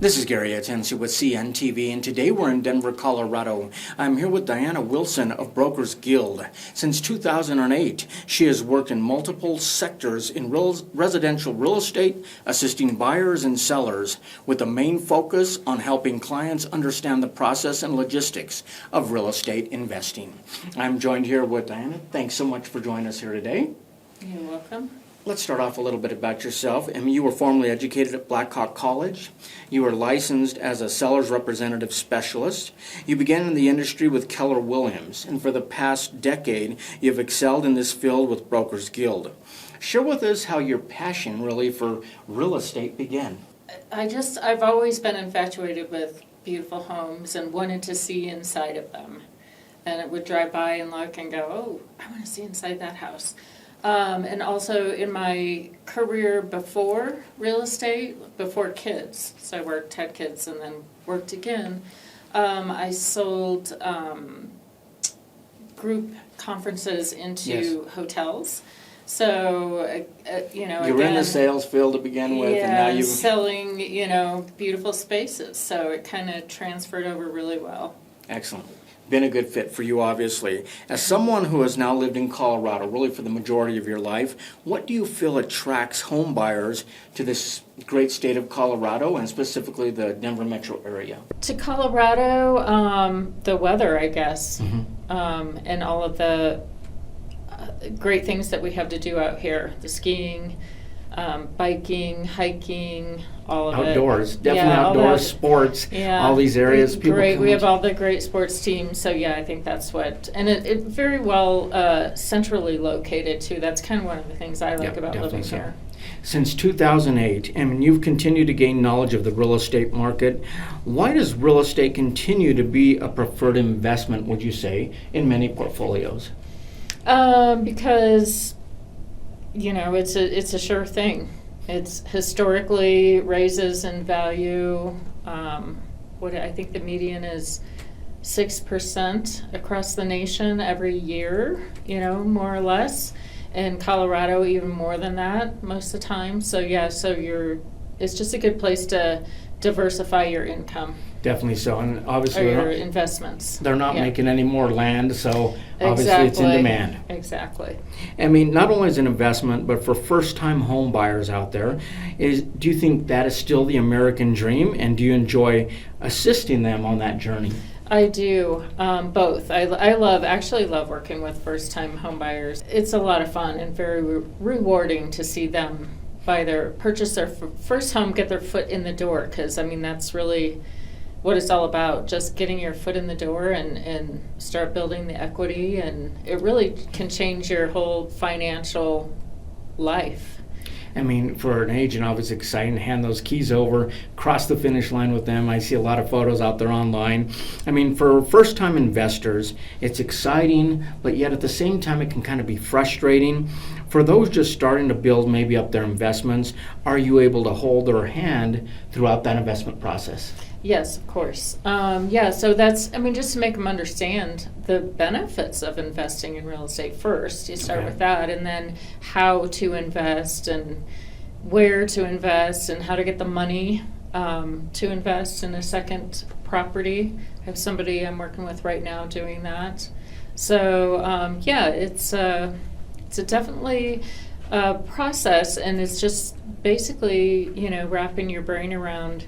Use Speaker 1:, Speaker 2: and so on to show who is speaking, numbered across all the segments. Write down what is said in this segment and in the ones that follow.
Speaker 1: This is Gary Atencio with CNTV, and today we're in Denver, Colorado. I'm here with Dianna Wilson of Brokers Guild. Since 2008, she has worked in multiple sectors in residential real estate, assisting buyers and sellers, with a main focus on helping clients understand the process and logistics of real estate investing. I'm joined here with Dianna. Thanks so much for joining us here today.
Speaker 2: You're welcome.
Speaker 1: Let's start off a little bit about yourself. You were formerly educated at Blackhawk College. You were licensed as a seller's representative specialist. You began in the industry with Keller Williams, and for the past decade, you've excelled in this field with Brokers Guild. Share with us how your passion really for real estate began.
Speaker 2: I've always been infatuated with beautiful homes and wanted to see inside of them. And it would drive by and look and go, oh, I want to see inside that house. And also in my career before real estate, before kids, so I had kids and then worked again, I sold group conferences into hotels. So,
Speaker 1: you were in the sales field to begin with, and now you're
Speaker 2: selling, beautiful spaces. So it kind of transferred over really well.
Speaker 1: Excellent. Been a good fit for you, obviously. As someone who has now lived in Colorado, really for the majority of your life, what do you feel attracts home buyers to this great state of Colorado, and specifically the Denver metro area?
Speaker 2: To Colorado, the weather, I guess, and all of the great things that we have to do out here, the skiing, biking, hiking, all of
Speaker 1: outdoors.
Speaker 2: it.
Speaker 1: Definitely outdoors, sports, all these areas.
Speaker 2: Great. We have all the great sports teams. So yeah, I think that's what, and it very well centrally located too. That's kind of one of the things I like about living here.
Speaker 1: Since 2008, and you've continued to gain knowledge of the real estate market. Why does real estate continue to be a preferred investment, would you say, in many portfolios?
Speaker 2: Because it's a sure thing. It's historically raises in value. What I think the median is 6% across the nation every year, more or less. In Colorado, even more than that most of the time. So yeah, it's just a good place to diversify your income.
Speaker 1: Definitely so, and obviously
Speaker 2: your investments.
Speaker 1: They're not making any more land, so obviously it's in demand.
Speaker 2: Exactly.
Speaker 1: Not only as an investment, but for first-time home buyers out there, do you think that is still the American dream, and do you enjoy assisting them on that journey?
Speaker 2: I do, both. I actually love working with first-time home buyers. It's a lot of fun and very rewarding to see them purchase their first home, get their foot in the door, because that's really what it's all about, just getting your foot in the door and start building the equity, and it really can change your whole financial life.
Speaker 1: For an agent, obviously exciting to hand those keys over, cross the finish line with them. I see a lot of photos out there online. For first-time investors, it's exciting, but yet at the same time, it can kind of be frustrating. For those just starting to build maybe up their investments, are you able to hold their hand throughout that investment process?
Speaker 2: Yes, of course. So that's, just to make them understand the benefits of investing in real estate first. You start with that, and then how to invest and where to invest and how to get the money to invest in a second property. I have somebody I'm working with right now doing that. So, it's a definitely process, and it's just basically, wrapping your brain around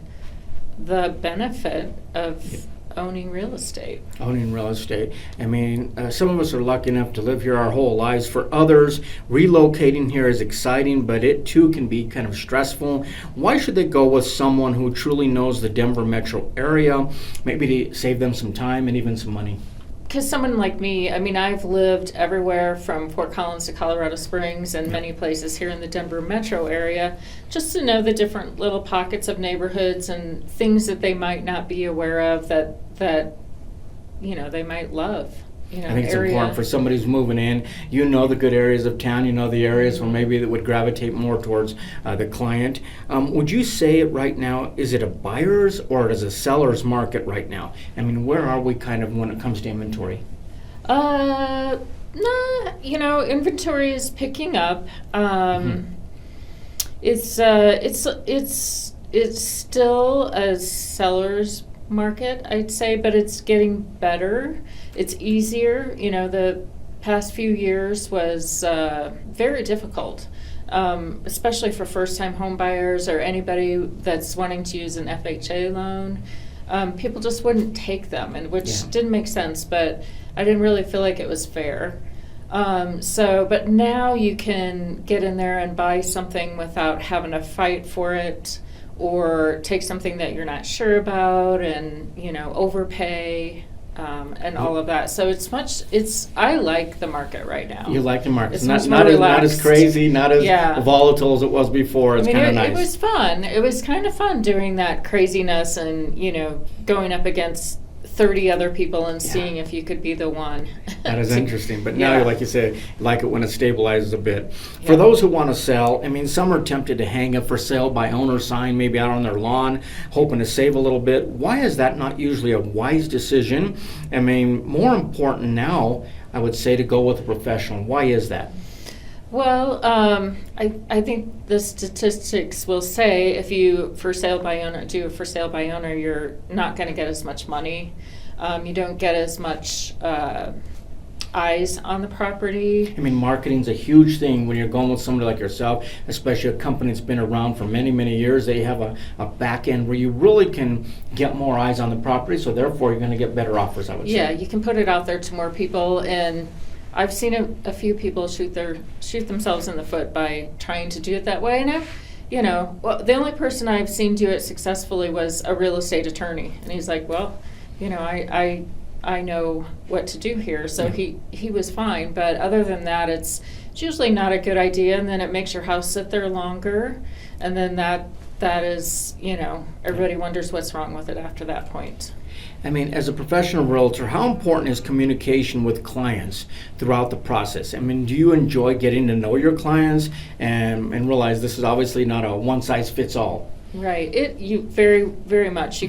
Speaker 2: the benefit of owning real estate.
Speaker 1: Owning real estate. Some of us are lucky enough to live here our whole lives. For others, relocating here is exciting, but it too can be kind of stressful. Why should they go with someone who truly knows the Denver metro area, maybe to save them some time and even some money?
Speaker 2: Because someone like me, I've lived everywhere from Fort Collins to Colorado Springs and many places here in the Denver metro area, just to know the different little pockets of neighborhoods and things that they might not be aware of that they might love.
Speaker 1: I think it's important for somebody who's moving in. The good areas of town. The areas where maybe that would gravitate more towards the client. Would you say it right now, is it a buyer's or is it a seller's market right now? Where are we kind of when it comes to inventory?
Speaker 2: Inventory is picking up. It's it's still a seller's market, I'd say, but it's getting better. It's easier. The past few years was very difficult, especially for first-time home buyers or anybody that's wanting to use an FHA loan. People just wouldn't take them, and which didn't make sense, but I didn't really feel like it was fair. But now you can get in there and buy something without having to fight for it, or take something that you're not sure about and, overpay, and all of that. So I like the market right now.
Speaker 3: You like the market.
Speaker 2: It's
Speaker 3: It's
Speaker 2: not
Speaker 3: as crazy, not as volatile as it was before. It's kind of nice.
Speaker 2: It was fun. It was kind of fun doing that craziness and, going up against 30 other people and seeing if you could be the one.
Speaker 3: That is interesting. But now, like you said, you like it when it stabilizes a bit. For those who want to sell, some are tempted to hang a for sale by owner sign maybe out on their lawn, hoping to save a little bit. Why is that not usually a wise decision? More important now, I would say, to go with a professional. Why is that?
Speaker 2: Well, I think the statistics will say if you do a for sale by owner, you're not going to get as much money. You don't get as much eyes on the property.
Speaker 3: Marketing's a huge thing when you're going with somebody like yourself, especially a company that's been around for many, many years. They have a back end where you really can get more eyes on the property, so therefore you're going to get better offers, I would say.
Speaker 2: Yeah, you can put it out there to more people, and I've seen a few people shoot themselves in the foot by trying to do it that way. And the only person I've seen do it successfully was a real estate attorney, and he's like, well, I know what to do here, so he was fine. But other than that, it's usually not a good idea, and then it makes your house sit there longer, and then that is, everybody wonders what's wrong with it after that point.
Speaker 3: As a professional realtor, how important is communication with clients throughout the process? Do you enjoy getting to know your clients and realize this is obviously not a one-size-fits-all?
Speaker 2: Right. You very, very much.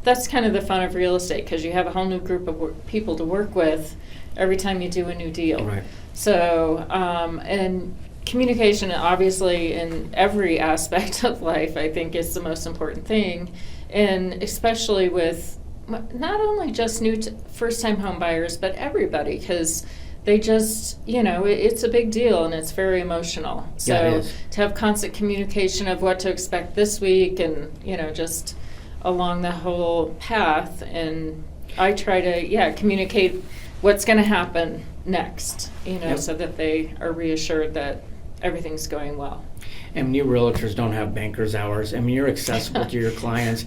Speaker 2: That's kind of the fun of real estate, because you have a whole new group of people to work with every time you do a new deal.
Speaker 3: Right.
Speaker 2: So, and communication, obviously, in every aspect of life, I think, is the most important thing, and especially with not only just first-time home buyers, but everybody, because they just, it's a big deal and it's very emotional. So to have constant communication of what to expect this week and, just along the whole path. And I try to, communicate what's going to happen next, so that they are reassured that everything's going well.
Speaker 3: And new realtors don't have banker's hours. You're accessible to your clients.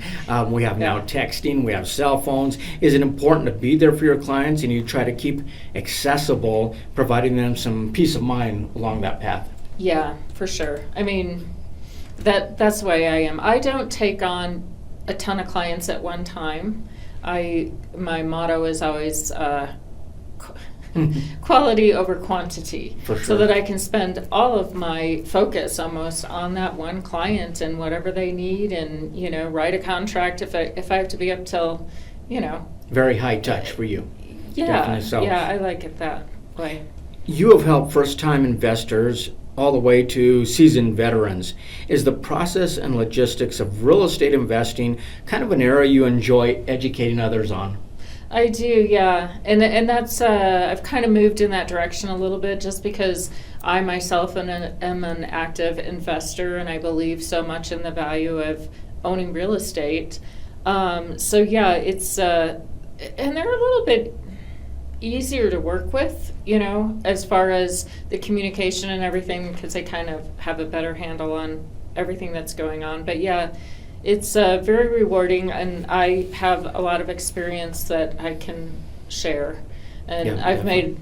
Speaker 3: We have now texting, we have cell phones. Is it important to be there for your clients, and you try to keep accessible, providing them some peace of mind along that path?
Speaker 2: Yeah, for sure. That's the way I am. I don't take on a ton of clients at one time. My motto is always quality over quantity,
Speaker 3: for sure.
Speaker 2: So that I can spend all of my focus almost on that one client and whatever they need, and write a contract if I have to be up till
Speaker 3: Very high touch for you.
Speaker 2: Yeah,
Speaker 3: so.
Speaker 2: Yeah, I like it that way.
Speaker 3: You have helped first-time investors all the way to seasoned veterans. Is the process and logistics of real estate investing kind of an area you enjoy educating others on?
Speaker 2: I do, yeah, and that's I've kind of moved in that direction a little bit, just because I myself am an active investor, and I believe so much in the value of owning real estate. It's and they're a little bit easier to work with, as far as the communication and everything, because they kind of have a better handle on everything that's going on. But yeah. It's very rewarding, and I have a lot of experience that I can share. And I've made,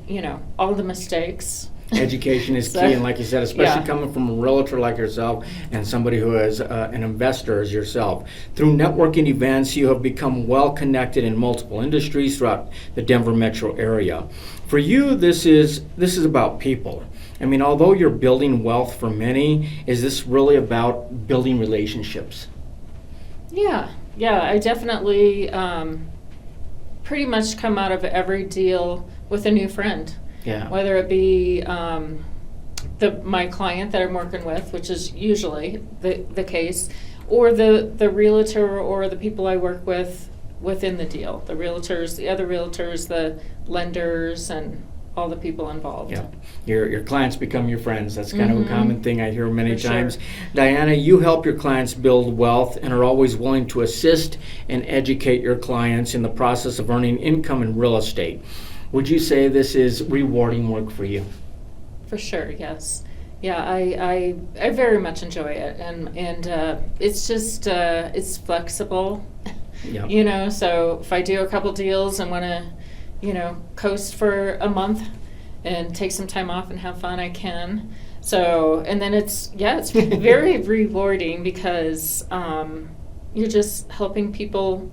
Speaker 2: all the mistakes.
Speaker 3: Education is key, and like you said, especially coming from a realtor like yourself and somebody who is an investor as yourself. Through networking events, you have become well connected in multiple industries throughout the Denver metro area. For you, this is about people. Although you're building wealth for many, is this really about building relationships?
Speaker 2: Yeah, I definitely pretty much come out of every deal with a new friend.
Speaker 3: Yeah.
Speaker 2: Whether it be my client that I'm working with, which is usually the case, or the realtor or the people I work with within the deal, the realtors, the other realtors, the lenders, and all the people involved.
Speaker 3: Yeah, your clients become your friends. That's kind of a common thing I hear many
Speaker 2: For
Speaker 3: times.
Speaker 2: sure.
Speaker 3: Dianna, you help your clients build wealth and are always willing to assist and educate your clients in the process of earning income in real estate. Would you say this is rewarding work for you?
Speaker 2: For sure, yes. Yeah, I very much enjoy it, and it's just it's flexible.
Speaker 3: Yeah.
Speaker 2: You know, so if I do a couple deals and want to, you know, coast for a month and take some time off and have fun, I can. So, and then it's very rewarding because you're just helping people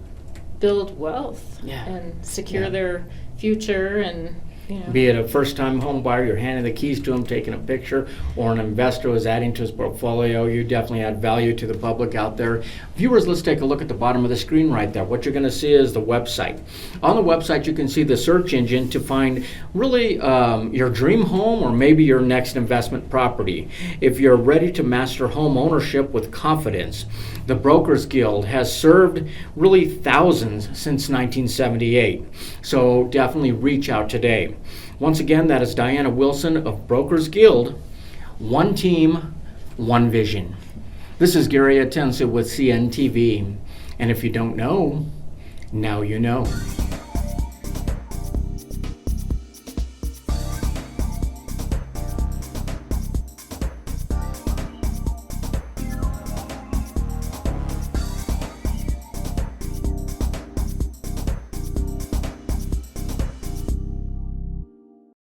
Speaker 2: build wealth and secure their future, and you know.
Speaker 3: Be it a first-time home buyer, you're handing the keys to them, taking a picture, or an investor who's adding to his portfolio, you definitely add value to the public out there. Viewers, let's take a look at the bottom of the screen right there. What you're going to see is the website. On the website, you can see the search engine to find really your dream home or maybe your next investment property. If you're ready to master home ownership with confidence, the Brokers Guild has served really thousands since 1978. So definitely reach out today. Once again, that is Dianna Wilson of Brokers Guild. One team, one vision. This is Gary Atencio with CNTV. And if you don't know, now you know.